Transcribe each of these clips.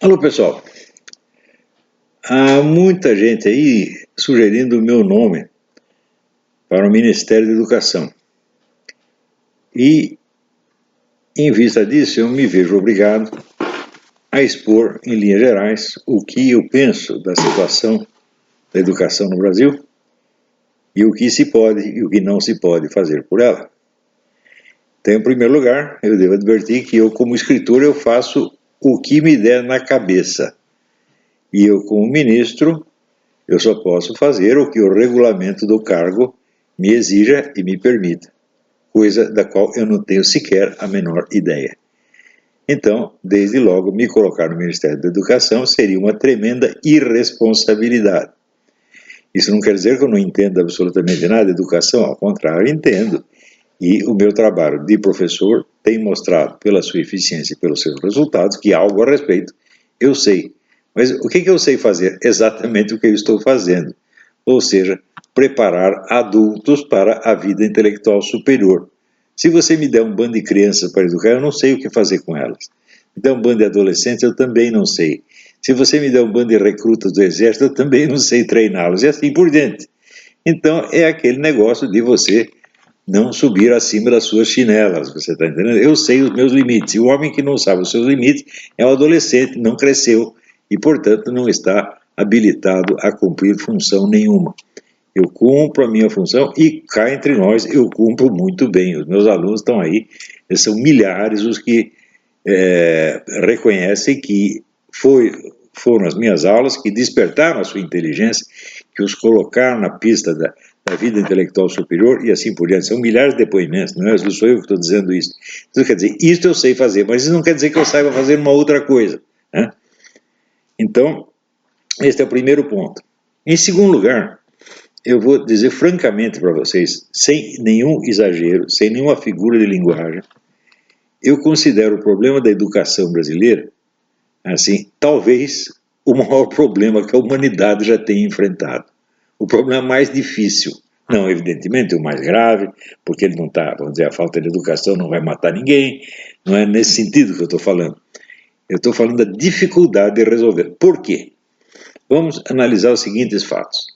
Alô, pessoal. Há muita gente aí sugerindo o meu nome para o Ministério da Educação. E, em vista disso, eu me vejo obrigado a expor, em linhas gerais, o que eu penso da situação da educação no Brasil e o que se pode e o que não se pode fazer por ela. Então, em primeiro lugar, eu devo advertir que eu, como escritor, eu faço o que me der na cabeça. E eu, como ministro, eu só posso fazer o que o regulamento do cargo me exija e me permita, coisa da qual eu não tenho sequer a menor ideia. Então, desde logo, me colocar no Ministério da Educação seria uma tremenda irresponsabilidade. Isso não quer dizer que eu não entenda absolutamente nada de educação, ao contrário, entendo. E o meu trabalho de professor tem mostrado, pela sua eficiência e pelos seus resultados, que algo a respeito eu sei. Mas o que eu sei fazer? Exatamente o que eu estou fazendo. Ou seja, preparar adultos para a vida intelectual superior. Se você me der um bando de crianças para educar, eu não sei o que fazer com elas. Me der um bando de adolescentes, eu também não sei. Se você me der um bando de recrutas do exército, eu também não sei treiná-los, e assim por diante. Então, é aquele negócio de você não subir acima das suas chinelas, você está entendendo? Eu sei os meus limites, e o homem que não sabe os seus limites é um adolescente, não cresceu, e, portanto, não está habilitado a cumprir função nenhuma. Eu cumpro a minha função e, cá entre nós, eu cumpro muito bem. Os meus alunos estão aí, são milhares os que reconhecem que foram as minhas aulas que despertaram a sua inteligência, que os colocaram na pista da vida intelectual superior e assim por diante. São milhares de depoimentos, não sou eu que estou dizendo isso. Então, quer dizer, isso eu sei fazer, mas isso não quer dizer que eu saiba fazer uma outra coisa, né? Então, este é o primeiro ponto. Em segundo lugar, eu vou dizer francamente para vocês, sem nenhum exagero, sem nenhuma figura de linguagem, eu considero o problema da educação brasileira, assim, talvez o maior problema que a humanidade já tenha enfrentado. O problema mais difícil, não, evidentemente, o mais grave, porque ele não está, vamos dizer, a falta de educação não vai matar ninguém, não é nesse sentido que eu estou falando. Eu estou falando da dificuldade de resolver. Por quê? Vamos analisar os seguintes fatos.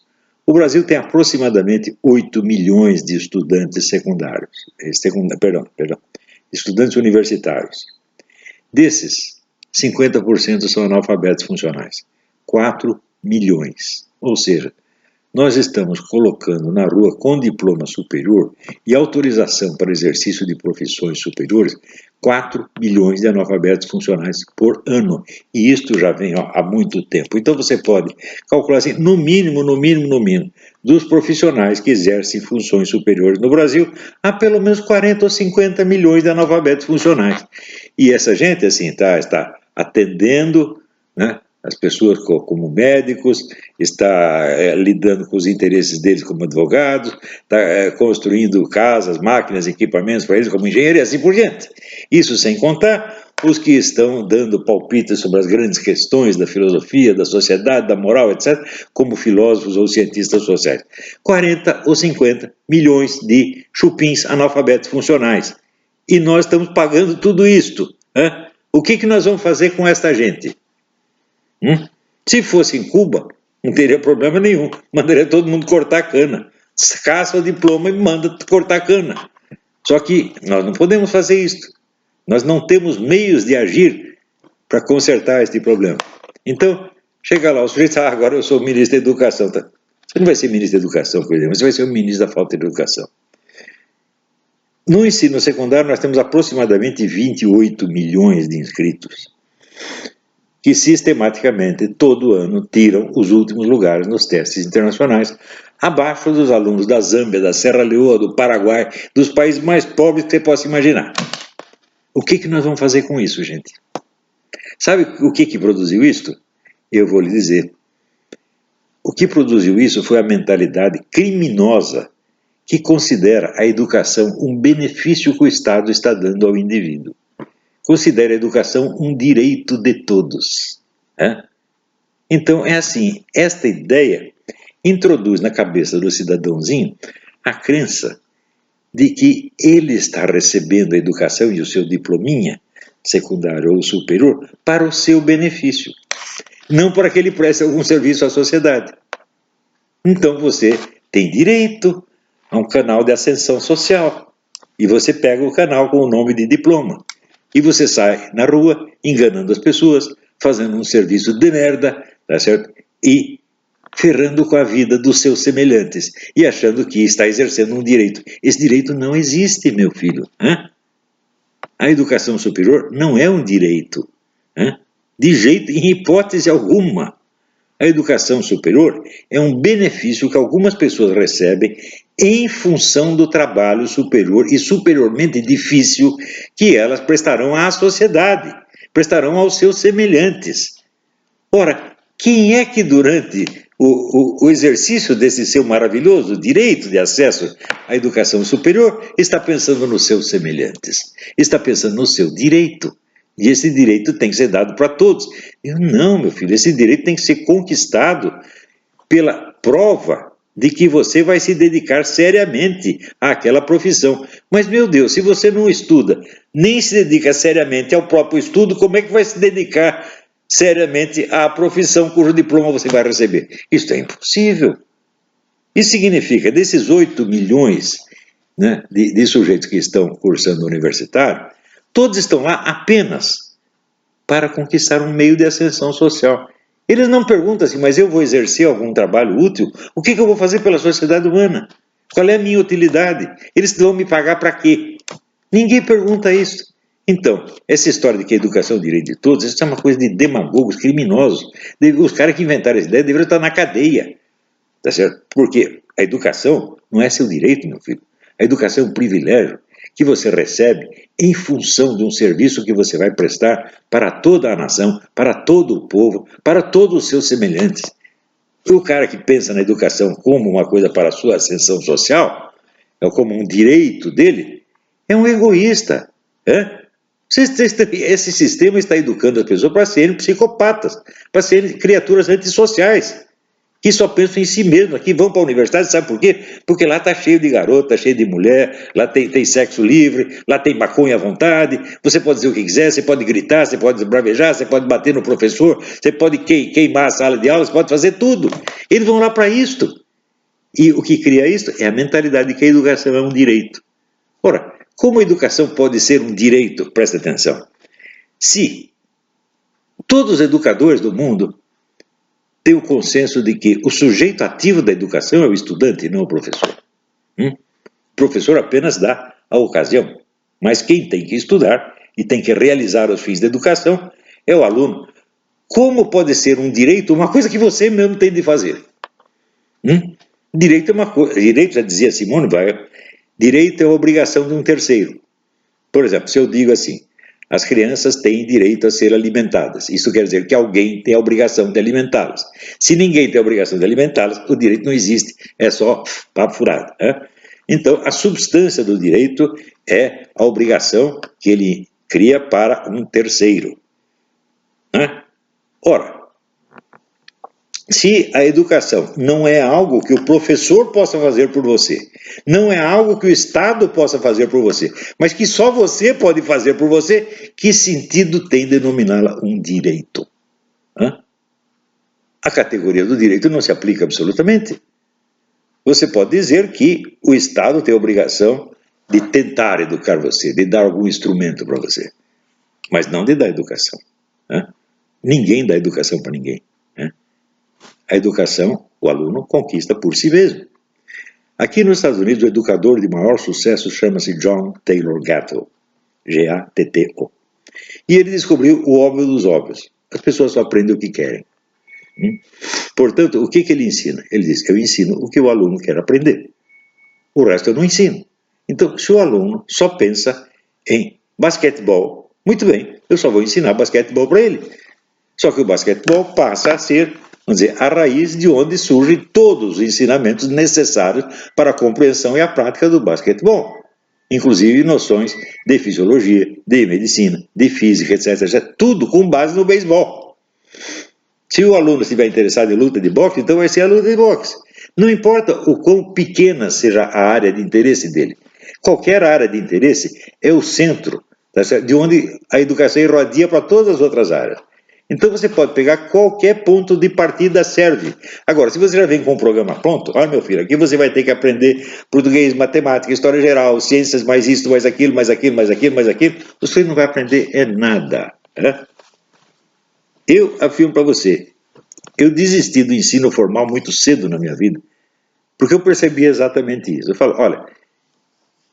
O Brasil tem aproximadamente 8 milhões de estudantes secundários, estudantes universitários. Desses, 50% são analfabetos funcionais. 4 milhões. Ou seja, nós estamos colocando na rua com diploma superior e autorização para exercício de profissões superiores 4 milhões de analfabetos funcionais por ano. E isto já vem há muito tempo. Então você pode calcular assim, no mínimo, dos profissionais que exercem funções superiores no Brasil, há pelo menos 40 ou 50 milhões de analfabetos funcionais. E essa gente, assim, está atendendo, né, as pessoas como médicos, está lidando com os interesses deles como advogados, está construindo casas, máquinas, equipamentos para eles como engenheiro e assim por diante. Isso sem contar os que estão dando palpites sobre as grandes questões da filosofia, da sociedade, da moral, etc., como filósofos ou cientistas sociais. 40 ou 50 milhões de chupins analfabetos funcionais. E nós estamos pagando tudo isto. Né? O que nós vamos fazer com esta gente? Se fosse em Cuba, não teria problema nenhum. Mandaria todo mundo cortar a cana. Caça o diploma e manda cortar a cana. Só que nós não podemos fazer isso. Nós não temos meios de agir para consertar este problema. Então, chega lá, o sujeito agora eu sou ministro da Educação. Tá? Você não vai ser ministro da Educação, por exemplo, você vai ser o ministro da falta de educação. No ensino secundário, nós temos aproximadamente 28 milhões de inscritos, que sistematicamente, todo ano, tiram os últimos lugares nos testes internacionais, abaixo dos alunos da Zâmbia, da Serra Leoa, do Paraguai, dos países mais pobres que você possa imaginar. O que nós vamos fazer com isso, gente? Sabe o que produziu isso? Eu vou lhe dizer. O que produziu isso foi a mentalidade criminosa que considera a educação um benefício que o Estado está dando ao indivíduo. Considera a educação um direito de todos. Né? Então, é assim, esta ideia introduz na cabeça do cidadãozinho a crença de que ele está recebendo a educação e o seu diplominha secundário ou superior, para o seu benefício, não para que ele preste algum serviço à sociedade. Então você tem direito a um canal de ascensão social, e você pega o canal com o nome de diploma, e você sai na rua enganando as pessoas, fazendo um serviço de merda, tá certo? E ferrando com a vida dos seus semelhantes e achando que está exercendo um direito. Esse direito não existe, meu filho. Hein? A educação superior não é um direito. Hein? De jeito, em hipótese alguma. A educação superior é um benefício que algumas pessoas recebem em função do trabalho superior e superiormente difícil que elas prestarão à sociedade, prestarão aos seus semelhantes. Ora, quem é que durante o exercício desse seu maravilhoso direito de acesso à educação superior está pensando nos seus semelhantes, está pensando no seu direito? E esse direito tem que ser dado para todos. Eu não, meu filho, esse direito tem que ser conquistado pela prova de que você vai se dedicar seriamente àquela profissão. Mas, meu Deus, se você não estuda, nem se dedica seriamente ao próprio estudo, como é que vai se dedicar seriamente à profissão cujo diploma você vai receber? Isso é impossível. Isso significa, desses 8 milhões, né, de sujeitos que estão cursando universitário, todos estão lá apenas para conquistar um meio de ascensão social. Eles não perguntam assim, mas eu vou exercer algum trabalho útil? O que eu vou fazer pela sociedade humana? Qual é a minha utilidade? Eles vão me pagar para quê? Ninguém pergunta isso. Então, essa história de que a educação é o direito de todos, isso é uma coisa de demagogos, criminosos. Os caras que inventaram essa ideia deveriam estar na cadeia. Tá certo? Porque a educação não é seu direito, meu filho. A educação é um privilégio que você recebe em função de um serviço que você vai prestar para toda a nação, para todo o povo, para todos os seus semelhantes. O cara que pensa na educação como uma coisa para a sua ascensão social, como um direito dele, é um egoísta. Esse sistema está educando as pessoas para serem psicopatas, para serem criaturas antissociais, que só pensam em si mesmos, que vão para a universidade, sabe por quê? Porque lá está cheio de garota, cheio de mulher, lá tem sexo livre, lá tem maconha à vontade, você pode dizer o que quiser, você pode gritar, você pode bravejar, você pode bater no professor, você pode queimar a sala de aula, você pode fazer tudo. Eles vão lá para isto. E o que cria isto é a mentalidade de que a educação é um direito. Ora, como a educação pode ser um direito? Presta atenção. Se todos os educadores do mundo tem o consenso de que o sujeito ativo da educação é o estudante, não o professor. O professor apenas dá a ocasião, mas quem tem que estudar e tem que realizar os fins da educação é o aluno. Como pode ser um direito uma coisa que você mesmo tem de fazer? Direito é uma coisa, direito, já dizia Simone Weil, direito é uma obrigação de um terceiro. Por exemplo, se eu digo assim, as crianças têm direito a ser alimentadas. Isso quer dizer que alguém tem a obrigação de alimentá-las. Se ninguém tem a obrigação de alimentá-las, o direito não existe. É só papo furado. Então, a substância do direito é a obrigação que ele cria para um terceiro. Ora, se a educação não é algo que o professor possa fazer por você, não é algo que o Estado possa fazer por você, mas que só você pode fazer por você, que sentido tem denominá-la um direito? A categoria do direito não se aplica absolutamente. Você pode dizer que o Estado tem a obrigação de tentar educar você, de dar algum instrumento para você, mas não de dar educação. Ninguém dá educação para ninguém. A educação, o aluno conquista por si mesmo. Aqui nos Estados Unidos, o educador de maior sucesso chama-se John Taylor Gatto, G-A-T-T-O. E ele descobriu o óbvio dos óbvios. As pessoas só aprendem o que querem. Portanto, o que ele ensina? Ele diz, eu ensino o que o aluno quer aprender. O resto eu não ensino. Então, se o aluno só pensa em basquetebol, muito bem, eu só vou ensinar basquetebol para ele. Só que o basquetebol passa a ser, vamos dizer, a raiz de onde surgem todos os ensinamentos necessários para a compreensão e a prática do basquetebol. Inclusive noções de fisiologia, de medicina, de física, etc. Tudo com base no beisebol. Se o aluno estiver interessado em luta de boxe, então vai ser a luta de boxe. Não importa o quão pequena seja a área de interesse dele. Qualquer área de interesse é o centro tá certo? De onde a educação irradia para todas as outras áreas. Então você pode pegar qualquer ponto de partida, serve. Agora, se você já vem com um programa pronto, olha meu filho, aqui você vai ter que aprender português, matemática, história geral, ciências, mais isso, mais aquilo, mais aquilo, mais aquilo, mais aquilo, você não vai aprender nada. Né? Eu afirmo para você, eu desisti do ensino formal muito cedo na minha vida, porque eu percebi exatamente isso. Eu falo, olha,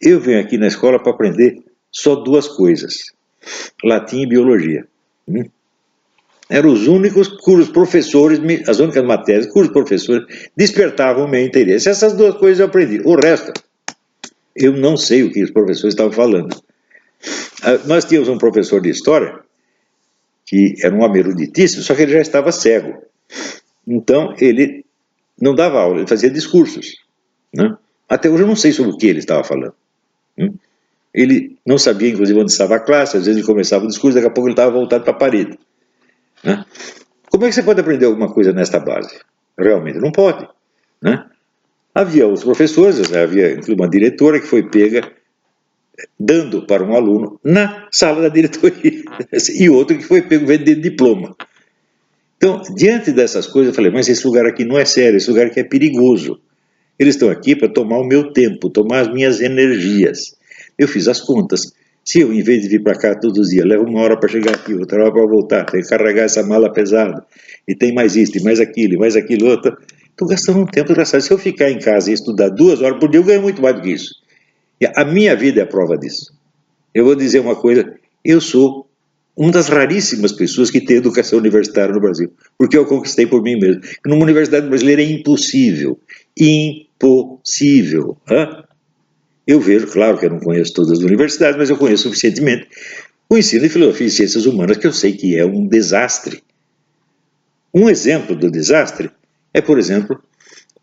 eu venho aqui na escola para aprender só duas coisas, latim e biologia. Eram os únicos cujos professores, as únicas matérias cujos professores despertavam o meu interesse. Essas duas coisas eu aprendi. O resto, eu não sei o que os professores estavam falando. Nós tínhamos um professor de história, que era um homem eruditíssimo, só que ele já estava cego. Então, ele não dava aula, ele fazia discursos. Né? Até hoje eu não sei sobre o que ele estava falando. Ele não sabia, inclusive, onde estava a classe, às vezes ele começava o discurso, daqui a pouco ele estava voltado para a parede. Né? Como é que você pode aprender alguma coisa nesta base? Realmente não pode. Né? Havia os professores, havia inclusive uma diretora que foi pega dando para um aluno na sala da diretoria, e outro que foi pego vendendo diploma. Então, diante dessas coisas, eu falei, mas esse lugar aqui não é sério, esse lugar aqui é perigoso. Eles estão aqui para tomar o meu tempo, tomar as minhas energias. Eu fiz as contas. Se eu, em vez de vir para cá todos os dias, levo uma hora para chegar aqui, outra hora para voltar, tenho que carregar essa mala pesada, e tem mais isso, e mais aquilo outro, estou gastando um tempo desgraçado. Se eu ficar em casa e estudar 2 horas por dia, eu ganho muito mais do que isso. E a minha vida é a prova disso. Eu vou dizer uma coisa, eu sou uma das raríssimas pessoas que tem educação universitária no Brasil, porque eu conquistei por mim mesmo. Numa universidade brasileira é impossível. Impossível. Hein? Eu vejo, claro que eu não conheço todas as universidades, mas eu conheço suficientemente o ensino de filosofia e ciências humanas, que eu sei que é um desastre. Um exemplo do desastre é, por exemplo,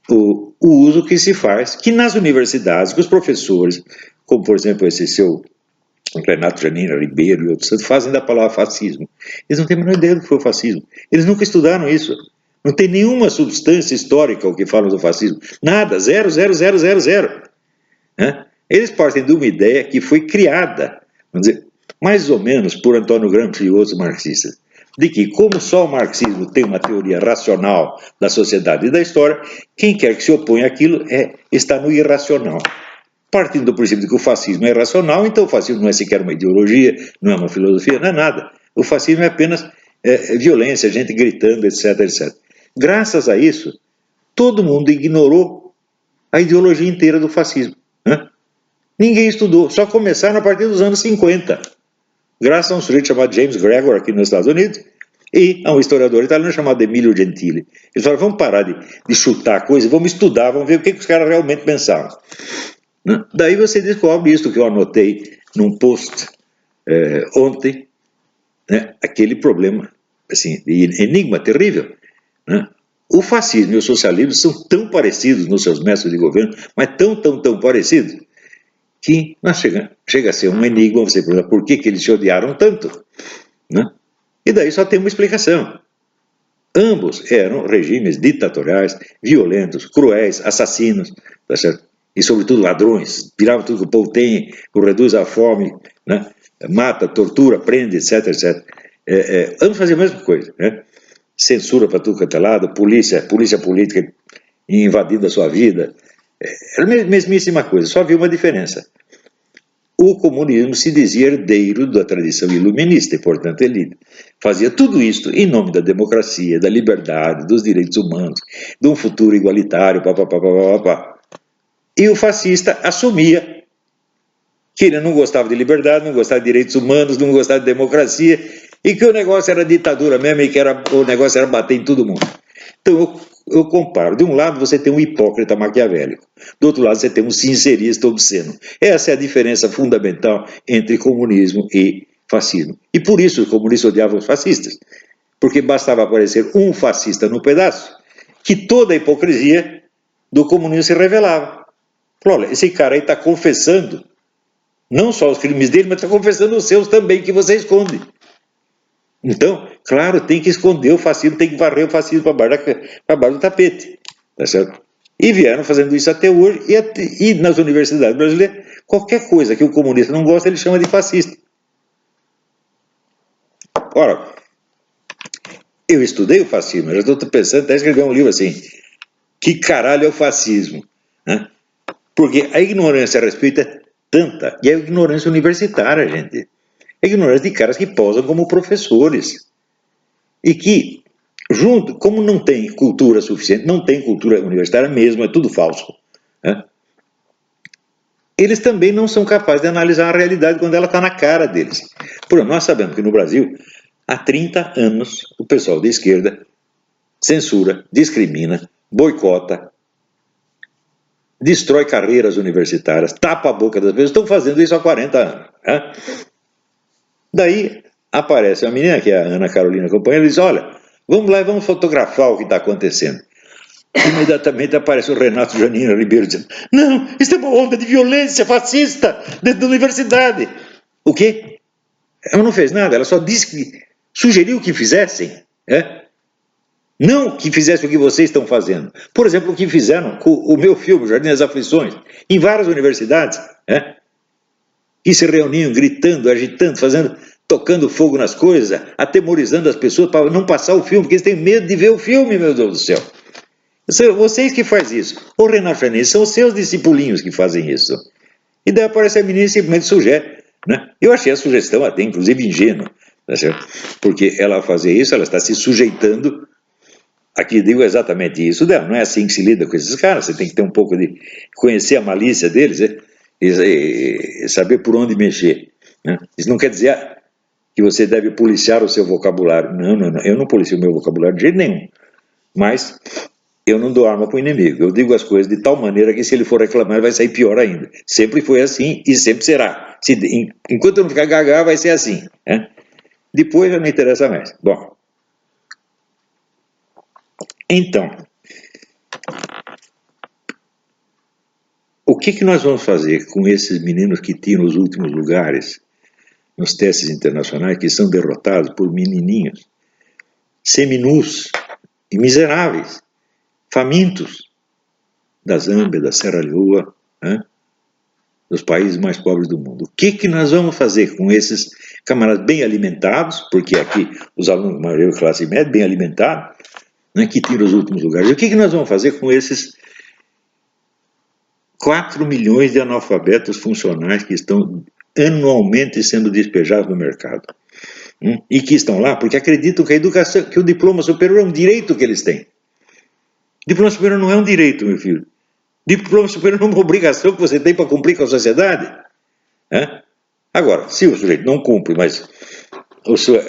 o uso que se faz, que nas universidades, que os professores, como por exemplo esse seu Renato Janina Ribeiro e outros, fazem da palavra fascismo. Eles não têm a menor ideia do que foi o fascismo. Eles nunca estudaram isso. Não tem nenhuma substância histórica o que falam do fascismo. Nada, zero, zero, zero, zero, zero. Né? Eles partem de uma ideia que foi criada, vamos dizer, mais ou menos por Antônio Gramsci e outros marxistas, de que, como só o marxismo tem uma teoria racional da sociedade e da história, quem quer que se oponha àquilo está no irracional. Partindo do princípio de que o fascismo é racional, então o fascismo não é sequer uma ideologia, não é uma filosofia, não é nada. O fascismo é apenas violência, gente gritando, etc, etc. Graças a isso, todo mundo ignorou a ideologia inteira do fascismo. Né? Ninguém estudou, só começaram a partir dos anos 50. Graças a um sujeito chamado James Gregor, aqui nos Estados Unidos, e a um historiador italiano chamado Emilio Gentili. Eles falaram, vamos parar de chutar coisas, vamos estudar, vamos ver o que os caras realmente pensavam. Né? Daí você descobre isso que eu anotei num post ontem, né? Aquele problema, assim, de enigma terrível. Né? O fascismo e o socialismo são tão parecidos nos seus métodos de governo, mas tão parecidos, que chega a ser um enigma você perguntar por que eles se odiaram tanto. Né? E daí só tem uma explicação. Ambos eram regimes ditatoriais, violentos, cruéis, assassinos, tá certo? E sobretudo ladrões, tiravam tudo que o povo tem, reduz a fome, né? Mata, tortura, prende, etc, etc. Ambos faziam a mesma coisa, né? Censura para tudo quanto é lado, polícia política invadindo a sua vida. Era a mesmíssima coisa, só havia uma diferença. O comunismo se dizia herdeiro da tradição iluminista e, portanto, ele fazia tudo isso em nome da democracia, da liberdade, dos direitos humanos, de um futuro igualitário, papapá. E o fascista assumia que ele não gostava de liberdade, não gostava de direitos humanos, não gostava de democracia, e que o negócio era ditadura mesmo, e que o negócio era bater em todo mundo. Então eu comparo, de um lado você tem um hipócrita maquiavélico, do outro lado você tem um sincerista obsceno. Essa é a diferença fundamental entre comunismo e fascismo. E por isso os comunistas odiavam os fascistas, porque bastava aparecer um fascista no pedaço, que toda a hipocrisia do comunismo se revelava. Olha, esse cara aí está confessando não só os crimes dele, mas está confessando os seus também, que você esconde. Então, claro, tem que esconder o fascismo, tem que varrer o fascismo para baixo do tapete. Tá certo? E vieram fazendo isso até hoje, e nas universidades brasileiras, qualquer coisa que o comunista não gosta, ele chama de fascista. Ora, eu estudei o fascismo, eu já estou pensando até escrever um livro assim, que caralho é o fascismo? Né? Porque a ignorância a respeito é tanta, e é a ignorância universitária, gente. É a ignorância de caras que posam como professores. E que, junto, como não tem cultura suficiente, não tem cultura universitária mesmo, é tudo falso. Né? Eles também não são capazes de analisar a realidade quando ela está na cara deles. Por nós sabemos que no Brasil, há 30 anos, o pessoal de esquerda censura, discrimina, boicota, destrói carreiras universitárias, tapa a boca das pessoas, estão fazendo isso há 40 anos. Né? Daí aparece uma menina, que é a Ana Carolina Companheiro, e diz, olha, vamos lá e vamos fotografar o que está acontecendo. Imediatamente aparece o Renato Janina Ribeiro dizendo, não, isso é uma onda de violência fascista dentro da universidade. O quê? Ela não fez nada, ela só disse que sugeriu que fizessem. Não que fizessem o que vocês estão fazendo. Por exemplo, o que fizeram com o meu filme, Jardim das Aflições, em várias universidades, que se reuniam gritando, agitando, tocando fogo nas coisas, atemorizando as pessoas para não passar o filme, porque eles têm medo de ver o filme, meu Deus do céu. Vocês que fazem isso. Ô Renato Janine, são os seus discipulinhos que fazem isso. E daí aparece a menina e simplesmente sugere. Né? Eu achei a sugestão até, inclusive, ingênua. Tá certo? Porque ela, ao fazer isso, ela está se sujeitando. Aqui digo exatamente isso dela. Não é assim que se lida com esses caras. Você tem que ter um pouco de conhecer a malícia deles, né? E saber por onde mexer. Né? Isso não quer dizer que você deve policiar o seu vocabulário. Não, não, não. Eu não policio o meu vocabulário de jeito nenhum. Mas eu não dou arma para o inimigo. Eu digo as coisas de tal maneira que se ele for reclamar vai sair pior ainda. Sempre foi assim e sempre será. Enquanto eu não ficar gaga, vai ser assim. Né? Depois já não interessa mais. Bom, então, o que nós vamos fazer com esses meninos que tiram os últimos lugares nos testes internacionais, que são derrotados por menininhos seminus e miseráveis, famintos, da Zâmbia, da Serra Leoa, né? Dos países mais pobres do mundo. O que nós vamos fazer com esses camaradas bem alimentados, porque aqui os alunos, maioria classe média, bem alimentados, né, que tiram os últimos lugares. E o que nós vamos fazer com esses 4 milhões de analfabetos funcionais que estão anualmente sendo despejados no mercado? E que estão lá porque acreditam que a educação, que o diploma superior é um direito que eles têm. Diploma superior não é um direito, meu filho. Diploma superior é uma obrigação que você tem para cumprir com a sociedade. Agora, se o sujeito não cumpre, mas a sua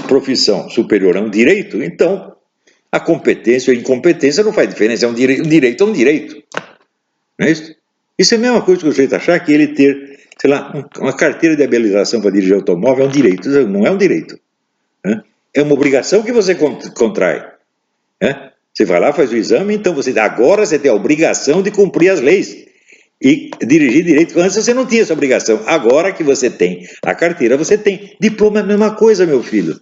profissão superior é um direito, então a competência ou a incompetência não faz diferença. Um direito é um direito. Não é isso? Isso é a mesma coisa que o sujeito achar que ele ter, sei lá, uma carteira de habilitação para dirigir automóvel é um direito. Não é um direito. É uma obrigação que você contrai. Você vai lá, faz o exame, então agora você tem a obrigação de cumprir as leis e dirigir direito. Antes você não tinha essa obrigação. Agora que você tem a carteira, você tem. Diploma é a mesma coisa, meu filho.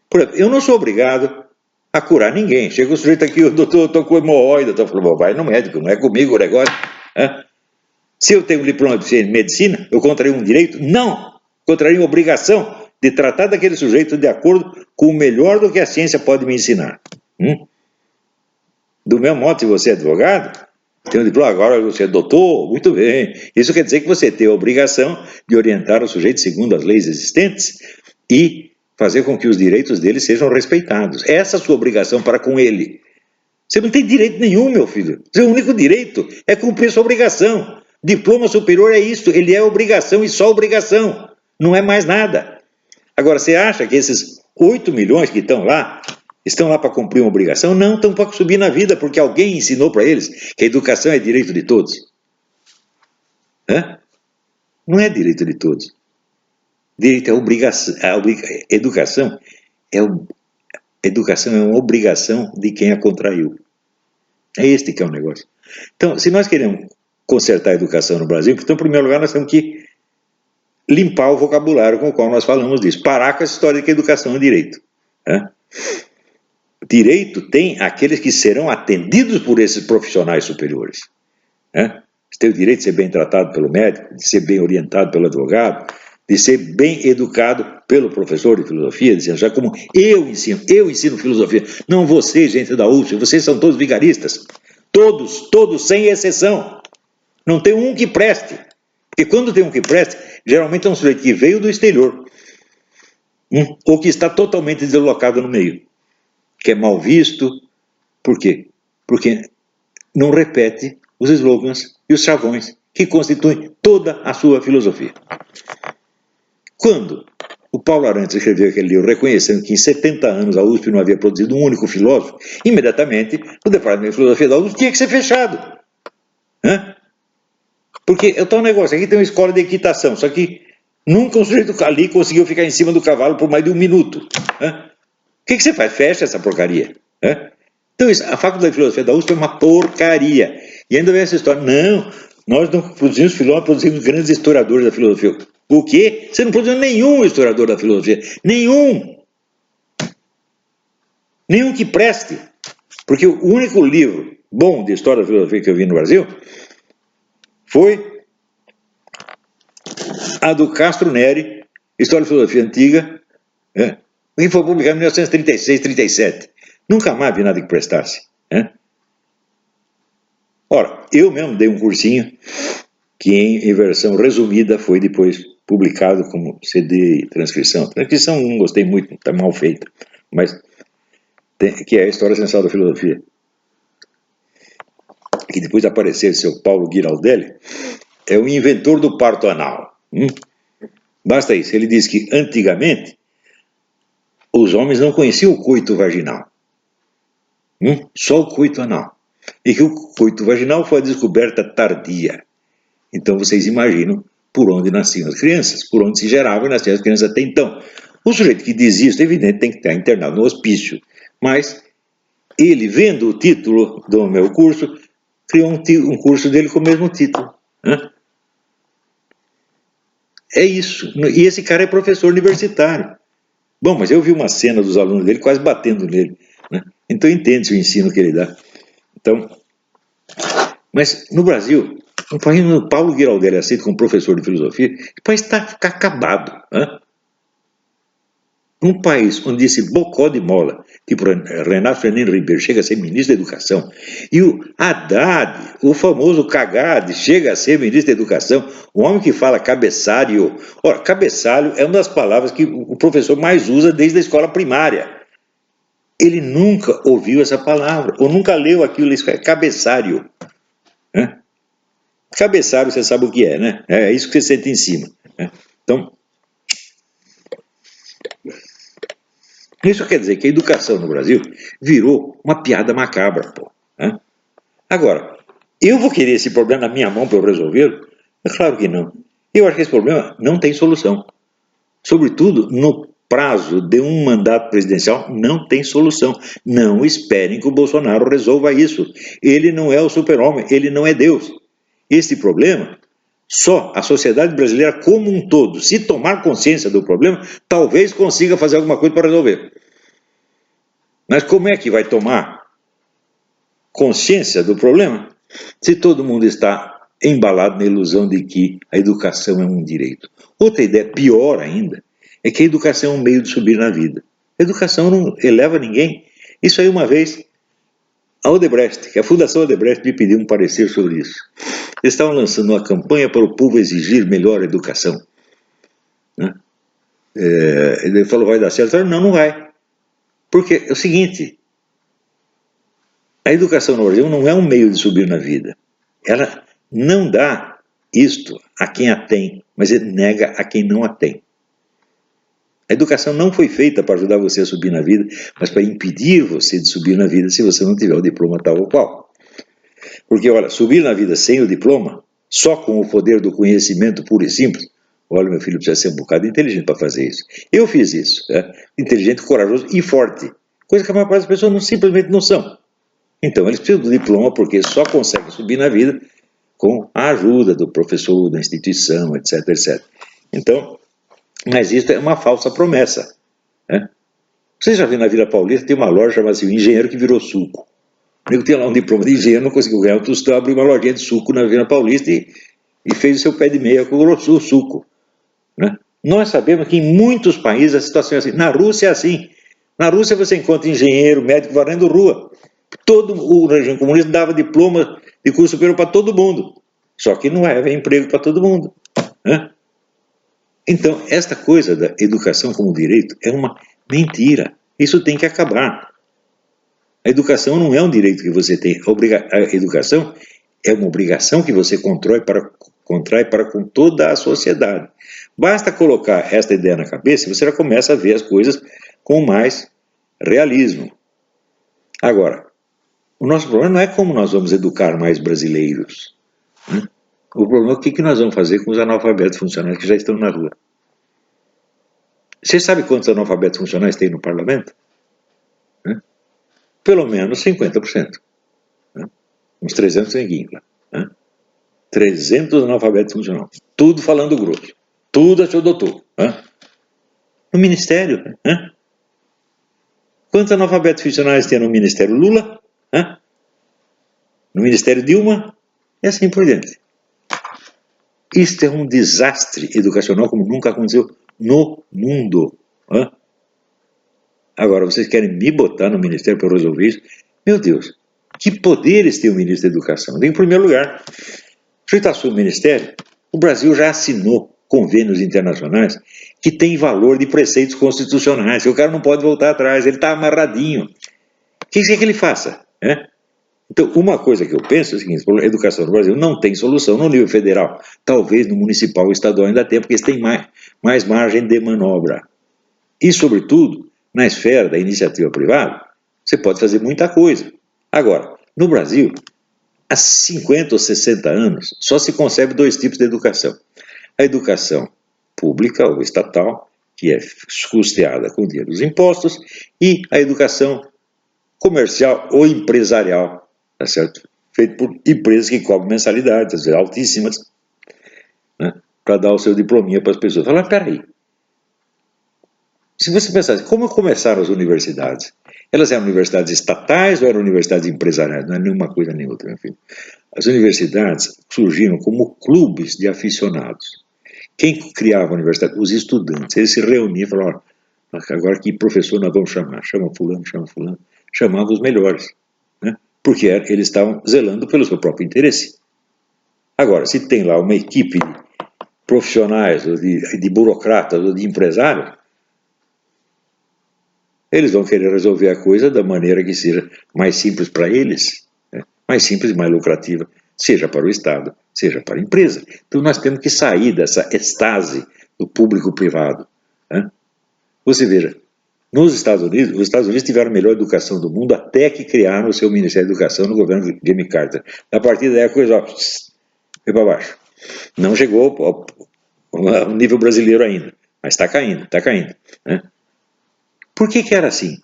Por exemplo, eu não sou obrigado a curar ninguém. Chega o sujeito aqui, doutor, eu estou com hemorroida. Eu falo, vai no médico, não é comigo o negócio. Se eu tenho um diploma de medicina, eu contraria um direito? Não! Contraria uma obrigação de tratar daquele sujeito de acordo com o melhor do que a ciência pode me ensinar. Do mesmo modo, se você é advogado, tem um diploma, agora você é doutor, muito bem. Isso quer dizer que você tem a obrigação de orientar o sujeito segundo as leis existentes e fazer com que os direitos dele sejam respeitados. Essa é a sua obrigação para com ele. Você não tem direito nenhum, meu filho. Seu único direito é cumprir sua obrigação. Diploma superior é isso, ele é obrigação e só obrigação. Não é mais nada. Agora, você acha que esses 8 milhões que estão lá para cumprir uma obrigação? Não, estão para subir na vida, porque alguém ensinou para eles que a educação é direito de todos. Não é direito de todos. Direito é obrigação. Educação é uma obrigação de quem a contraiu. É este que é o negócio. Então, se nós queremos consertar a educação no Brasil, então, em primeiro lugar, nós temos que limpar o vocabulário com o qual nós falamos disso. Parar com essa história de que a educação é direito. Direito tem aqueles que serão atendidos por esses profissionais superiores. Você tem o direito de ser bem tratado pelo médico, de ser bem orientado pelo advogado, de ser bem educado pelo professor de filosofia, dizendo, já como eu ensino filosofia. Não vocês, gente da USP, vocês são todos vigaristas. Todos, sem exceção. Não tem um que preste. Porque quando tem um que preste, geralmente é um sujeito que veio do exterior, ou que está totalmente deslocado no meio, que é mal visto. Por quê? Porque não repete os slogans e os chavões que constituem toda a sua filosofia. Quando o Paulo Arantes escreveu aquele livro reconhecendo que em 70 anos a USP não havia produzido um único filósofo, imediatamente o departamento de filosofia da USP tinha que ser fechado. Porque é tal negócio, aqui tem uma escola de equitação, só que nunca um sujeito ali conseguiu ficar em cima do cavalo por mais de um minuto. O que você faz? Fecha essa porcaria. Então, a faculdade de filosofia da USP é uma porcaria. E ainda vem essa história, não, nós não produzimos filósofos, produzimos grandes historiadores da filosofia. O quê? Você não produziu nenhum historiador da filosofia. Nenhum que preste. Porque o único livro bom de história da filosofia que eu vi no Brasil foi a do Castro Neri, História da Filosofia Antiga, que foi publicado em 1936, 37. Nunca mais vi nada que prestasse. Ora, eu mesmo dei um cursinho que em versão resumida foi depois publicado como CD e transcrição. Transcrição não gostei muito, está mal feita, mas que é a História Essencial da Filosofia. Que depois de aparecer seu Paulo Giraldelli, é o inventor do parto anal. Basta isso, ele diz que antigamente os homens não conheciam o coito vaginal, só o coito anal. E que o coito vaginal foi a descoberta tardia. Então vocês imaginam por onde nasciam as crianças, por onde se geravam e nasciam as crianças até então. O sujeito que diz isso, evidente, tem que estar internado no hospício. Mas ele, vendo o título do meu curso, criou um curso dele com o mesmo título. É isso. E esse cara é professor universitário. Bom, mas eu vi uma cena dos alunos dele quase batendo nele. Então entende-se o ensino que ele dá. Então, mas no Brasil, um país onde o Paulo Giraldelli é aceito como professor de filosofia, o país está acabado. Um país onde esse bocó de mola, tipo Renato Fernando Ribeiro, chega a ser ministro da Educação, e o Haddad, o famoso Cagade, chega a ser ministro da Educação, o homem que fala cabeçalho. Ora, cabeçalho é uma das palavras que o professor mais usa desde a escola primária. Ele nunca ouviu essa palavra, ou nunca leu aquilo, cabeçalho. Cabeçalho, você sabe o que é, né? É isso que você sente em cima. Então, isso quer dizer que a educação no Brasil virou uma piada macabra, pô. Agora, eu vou querer esse problema na minha mão para eu resolvê-lo? É claro que não. Eu acho que esse problema não tem solução. Sobretudo, no prazo de um mandato presidencial, não tem solução. Não esperem que o Bolsonaro resolva isso. Ele não é o super-homem, ele não é Deus. Este problema, só a sociedade brasileira como um todo, se tomar consciência do problema, talvez consiga fazer alguma coisa para resolver. Mas como é que vai tomar consciência do problema se todo mundo está embalado na ilusão de que a educação é um direito? Outra ideia pior ainda é que a educação é um meio de subir na vida. A educação não eleva ninguém. Isso aí uma vez a Odebrecht, que a Fundação Odebrecht me pediu um parecer sobre isso. Eles estavam lançando uma campanha para o povo exigir melhor educação. Ele falou, vai dar certo? Eu falei, não, não vai. Porque é o seguinte, a educação no Brasil não é um meio de subir na vida. Ela não dá isto a quem a tem, mas nega a quem não a tem. A educação não foi feita para ajudar você a subir na vida, mas para impedir você de subir na vida se você não tiver o diploma tal ou qual. Porque, olha, subir na vida sem o diploma, só com o poder do conhecimento puro e simples, olha, meu filho precisa ser um bocado inteligente para fazer isso. Eu fiz isso, inteligente, corajoso e forte, coisa que a maior parte das pessoas simplesmente não são. Então, eles precisam do diploma porque só conseguem subir na vida com a ajuda do professor, da instituição, etc, etc. Então, mas isso é uma falsa promessa. Vocês já viram na Vila Paulista, tem uma loja chamada assim, o Engenheiro que virou suco. O nego tinha lá um diploma de engenheiro, não conseguiu ganhar um tostão, abriu uma lojinha de suco na Vila Paulista e fez o seu pé de meia com o suco. Nós sabemos que em muitos países a situação é assim. Na Rússia é assim. Na Rússia você encontra engenheiro, médico varrendo rua. Todo o regime comunista dava diploma de curso superior para todo mundo. Só que não havia emprego para todo mundo. Né? Então, esta coisa da educação como direito é uma mentira. Isso tem que acabar. A educação não é um direito que você tem. A educação é uma obrigação que você contrai para com toda a sociedade. Basta colocar esta ideia na cabeça e você já começa a ver as coisas com mais realismo. Agora, o nosso problema não é como nós vamos educar mais brasileiros. Né? O problema é o que nós vamos fazer com os analfabetos funcionais que já estão na rua. Você sabe quantos analfabetos funcionais tem no parlamento? Né? Pelo menos 50%. Né? Uns 300 neguinhos lá. Né? 300 analfabetos funcionais. Tudo falando grosso. Tudo achou doutor. Né? No ministério. Né? Quantos analfabetos funcionais tem no ministério Lula? Né? No ministério Dilma? E assim por diante. Isto é um desastre educacional como nunca aconteceu no mundo. Né? Agora, vocês querem me botar no ministério para resolver isso? Meu Deus, que poderes tem o ministro da Educação? Em primeiro lugar, se está sob o ministério, o Brasil já assinou convênios internacionais que têm valor de preceitos constitucionais. O cara não pode voltar atrás, ele está amarradinho. O que você quer que ele faça? Né? Então, uma coisa que eu penso é o seguinte: a educação no Brasil não tem solução no nível federal. Talvez no municipal ou estadual ainda tenha, porque eles têm mais margem de manobra. E, sobretudo, na esfera da iniciativa privada, você pode fazer muita coisa. Agora, no Brasil, há 50 ou 60 anos, só se concebe dois tipos de educação. A educação pública ou estatal, que é custeada com o dinheiro dos impostos, e a educação comercial ou empresarial, tá certo? Feito por empresas que cobram mensalidades, às vezes altíssimas, né? Para dar o seu diplominha para as pessoas. Fala, peraí, se você pensar assim, como começaram as universidades? Elas eram universidades estatais ou eram universidades empresariais? Não é nenhuma coisa nem outra, meu filho. As universidades surgiram como clubes de aficionados. Quem criava a universidade? Os estudantes. Eles se reuniam e falavam, agora que professor nós vamos chamar? Chama fulano, chama fulano. Chamavam os melhores. Né? Porque eles estavam zelando pelo seu próprio interesse. Agora, se tem lá uma equipe de profissionais, ou de burocratas, ou de empresários, eles vão querer resolver a coisa da maneira que seja mais simples para eles, né? Mais simples e mais lucrativa, seja para o Estado, seja para a empresa. Então nós temos que sair dessa estase do público-privado. Né? Você veja, nos Estados Unidos, os Estados Unidos tiveram a melhor educação do mundo até que criaram o seu Ministério da Educação no governo de Jimmy Carter. A partir daí a coisa foi para baixo. Não chegou ao nível brasileiro ainda, mas está caindo, está caindo. Né? Por que era assim?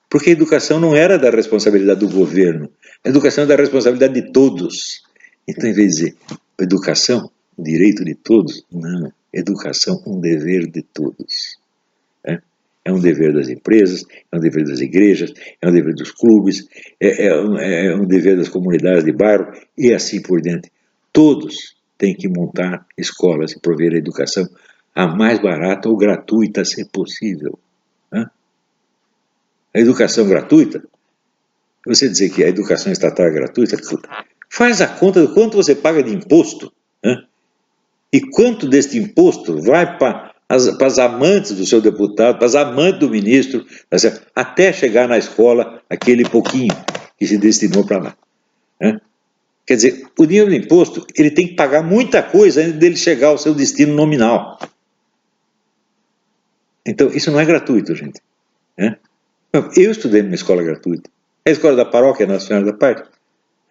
Porque a educação não era da responsabilidade do governo, a educação é da responsabilidade de todos. Então, em vez de dizer educação, direito de todos, não, educação, um dever de todos. É um dever das empresas, é um dever das igrejas, é um dever dos clubes, é um dever das comunidades de bairro e assim por diante. Todos têm que montar escolas e prover a educação a mais barata ou gratuita, se possível. A educação gratuita, você dizer que a educação estatal é gratuita, faz a conta do quanto você paga de imposto, né? E quanto deste imposto vai para as amantes do seu deputado, para as amantes do ministro, até chegar na escola aquele pouquinho que se destinou para lá. Né? Quer dizer, o dinheiro do imposto, ele tem que pagar muita coisa antes dele chegar ao seu destino nominal. Então, isso não é gratuito, gente. Né? Eu estudei numa escola gratuita. A escola da paróquia Nossa Senhora da Paz.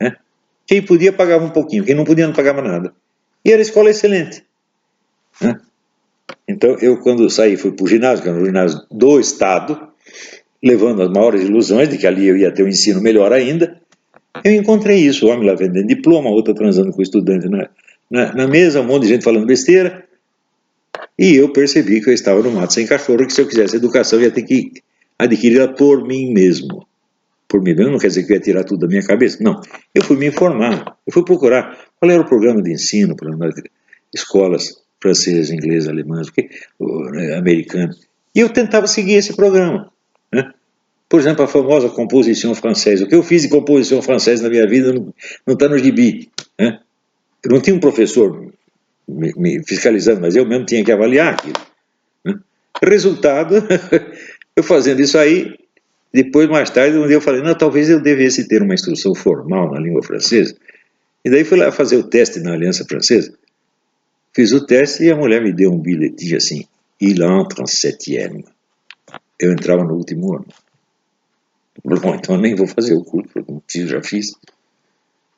Né? Quem podia pagava um pouquinho, quem não podia não pagava nada. E era escola excelente. Né? Então, eu quando saí, fui para o ginásio, que era um ginásio do Estado, levando as maiores ilusões de que ali eu ia ter um ensino melhor ainda, eu encontrei isso, o homem lá vendendo diploma, outra transando com o estudante na mesa, um monte de gente falando besteira, e eu percebi que eu estava no mato sem cachorro, que se eu quisesse educação, eu ia ter que adquiri-la por mim mesmo. Por mim mesmo não quer dizer que eu ia tirar tudo da minha cabeça, não. Eu fui me informar, eu fui procurar qual era o programa de ensino, escolas francês, inglês, alemão, americano. E eu tentava seguir esse programa, né? Por exemplo, a famosa composição francesa. O que eu fiz de composição francesa na minha vida não está no gibi, né? Eu não tinha um professor me fiscalizando, mas eu mesmo tinha que avaliar aquilo, né? Resultado, eu fazendo isso aí, depois, mais tarde, um dia eu falei, não, talvez eu devesse ter uma instrução formal na língua francesa. E daí fui lá fazer o teste na Aliança Francesa. Fiz o teste e a mulher me deu um bilhetinho assim, il entre en septième. Eu entrava no último ano. Bom, então eu nem vou fazer o curso, porque já fiz.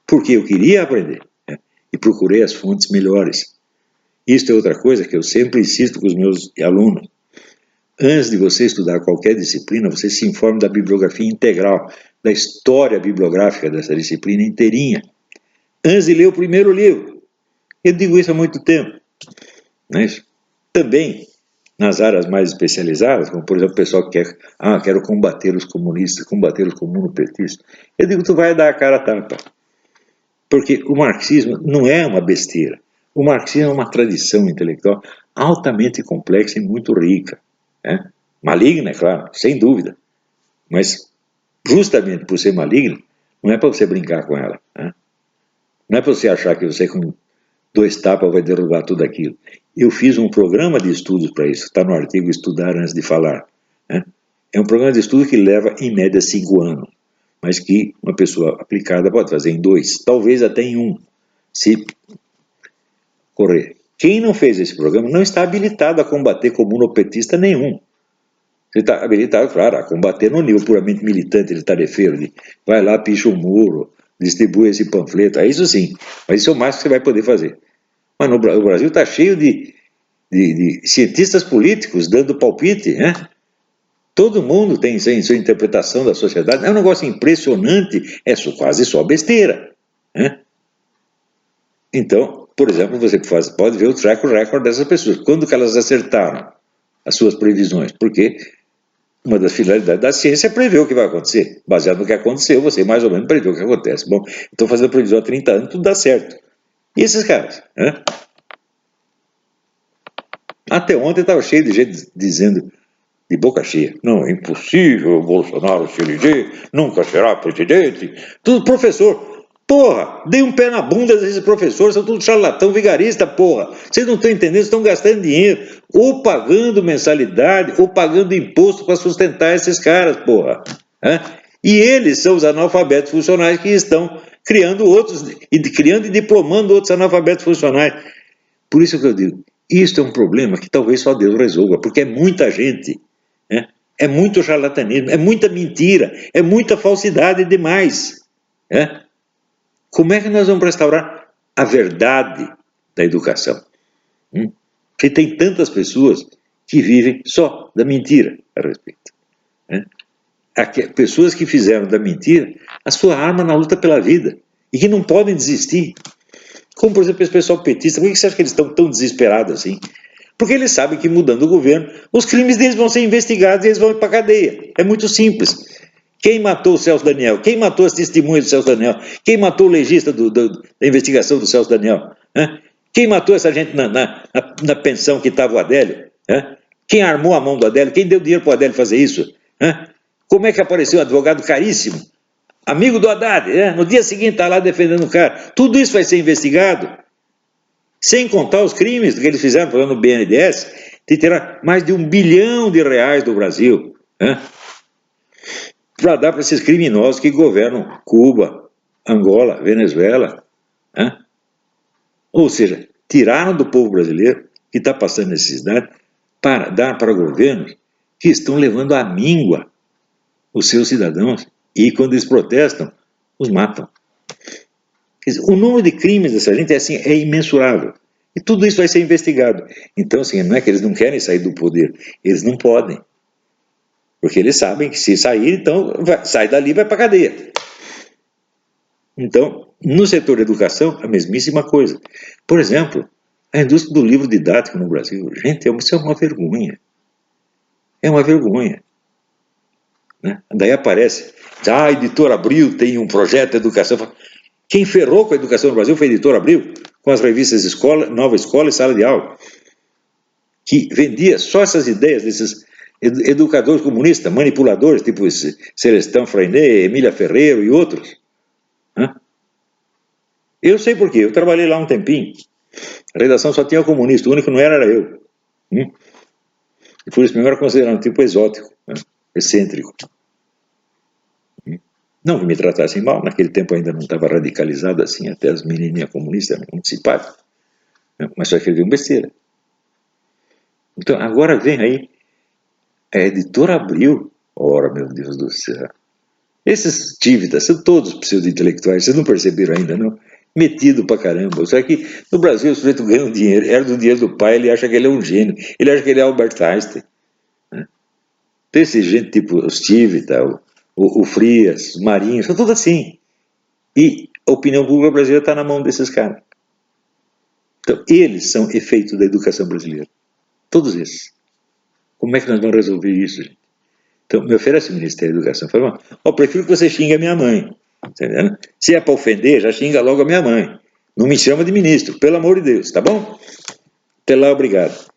Porque eu queria aprender, né? E procurei as fontes melhores. Isto é outra coisa que eu sempre insisto com os meus alunos. Antes de você estudar qualquer disciplina, você se informe da bibliografia integral, da história bibliográfica dessa disciplina inteirinha, antes de ler o primeiro livro. Eu digo isso há muito tempo. Não é isso? Também, nas áreas mais especializadas, como por exemplo o pessoal que quer, quero combater os comunistas, combater os comunopetistas, eu digo, tu vai dar a cara a tapa. Porque o marxismo não é uma besteira. O marxismo é uma tradição intelectual altamente complexa e muito rica, né? Maligna, é claro, sem dúvida. Mas, justamente por ser maligna, não é para você brincar com ela, né? Não é para você achar que você com 2 tapas vai derrubar tudo aquilo. Eu fiz um programa de estudos para isso, está no artigo Estudar Antes de Falar, né? É um programa de estudo que leva, em média, 5 anos, mas que uma pessoa aplicada pode fazer em 2, talvez até em 1, se correr. Quem não fez esse programa não está habilitado a combater comunopetista nenhum. Ele está habilitado, claro, a combater no nível puramente militante, de tarefeiro, de vai lá, picha o muro, distribui esse panfleto, é isso sim, mas isso é o máximo que você vai poder fazer. Mas o Brasil está cheio de cientistas políticos dando palpite, né? Todo mundo tem sua interpretação da sociedade, é um negócio impressionante, é quase só besteira, né? Então, por exemplo, você pode ver o track record dessas pessoas, quando que elas acertaram as suas previsões, porque uma das finalidades da ciência é prever o que vai acontecer. Baseado no que aconteceu, você mais ou menos prevê o que acontece. Bom, estou fazendo previsão há 30 anos, tudo dá certo. E esses caras, né? Até ontem estava cheio de gente dizendo, de boca cheia, não, é impossível o Bolsonaro se eleger, nunca será presidente. Tudo professor. Porra, dei um pé na bunda desses professores, são tudo charlatão, vigarista, porra. Vocês não estão entendendo, estão gastando dinheiro, ou pagando mensalidade, ou pagando imposto para sustentar esses caras, porra. E eles são os analfabetos funcionais que estão criando outros, criando e diplomando outros analfabetos funcionais. Por isso que eu digo, isto é um problema que talvez só Deus resolva, porque é muita gente, né? É muito charlatanismo, é muita mentira, é muita falsidade demais, né? Como é que nós vamos restaurar a verdade da educação? Porque tem tantas pessoas que vivem só da mentira a respeito, né? Pessoas que fizeram da mentira a sua arma na luta pela vida e que não podem desistir. Como, por exemplo, esse pessoal petista, por que você acha que eles estão tão desesperados assim? Porque eles sabem que mudando o governo, os crimes deles vão ser investigados e eles vão ir para a cadeia. É muito simples. Quem matou o Celso Daniel? Quem matou as testemunhas do Celso Daniel? Quem matou o legista da investigação do Celso Daniel? Quem matou essa gente na pensão que estava o Adélio? Quem armou a mão do Adélio? Quem deu dinheiro para o Adélio fazer isso? Como é que apareceu um advogado caríssimo? Amigo do Haddad, no dia seguinte está lá defendendo o cara. Tudo isso vai ser investigado. Sem contar os crimes que eles fizeram, falando no BNDES, de tirar mais de R$1 bilhão do Brasil, para dar para esses criminosos que governam Cuba, Angola, Venezuela. Ou seja, tiraram do povo brasileiro, que está passando necessidade, para dar para governos que estão levando à míngua os seus cidadãos e, quando eles protestam, os matam. Quer dizer, o número de crimes dessa gente é imensurável. E tudo isso vai ser investigado. Então, assim, não é que eles não querem sair do poder, eles não podem. Porque eles sabem que se sair, então, sai dali e vai para a cadeia. Então, no setor da educação, a mesmíssima coisa. Por exemplo, a indústria do livro didático no Brasil. Gente, isso é uma vergonha. É uma vergonha. Daí aparece, a Editora Abril tem um projeto de educação. Quem ferrou com a educação no Brasil foi a Editora Abril. com as revistas Escola, Nova Escola e Sala de Aula, que vendia só essas ideias desses educadores comunistas, manipuladores, tipo Celestão Freinet, Emília Ferreiro e outros. Eu sei por quê, eu trabalhei lá um tempinho. A redação só tinha comunista, o único que não era eu. E por isso mesmo era considerado um tipo exótico, excêntrico. Não que me tratassem mal, naquele tempo ainda não estava radicalizado assim, até as menininhas comunistas eram muito simpáticas. Mas só escreviam besteira. Então, agora vem aí a editora Abril. Ora, meu Deus do céu. Esses tívidas são todos pseudo-intelectuais, vocês não perceberam ainda, não? Metido pra caramba. Só que no Brasil o sujeito ganha um dinheiro, herda do dinheiro do pai, ele acha que ele é um gênio, ele acha que ele é Albert Einstein. Né? Tem esse gente tipo os Tivita, o Frias, os Marinhos, são tudo assim. E a opinião pública brasileira está na mão desses caras. Então, eles são efeito da educação brasileira. Todos esses. Como é que nós vamos resolver isso, gente? Então, me oferece o Ministério da Educação. Fala, prefiro que você xingue a minha mãe. Entendeu? Se é para ofender, já xinga logo a minha mãe. Não me chama de ministro, pelo amor de Deus, tá bom? Até lá, obrigado.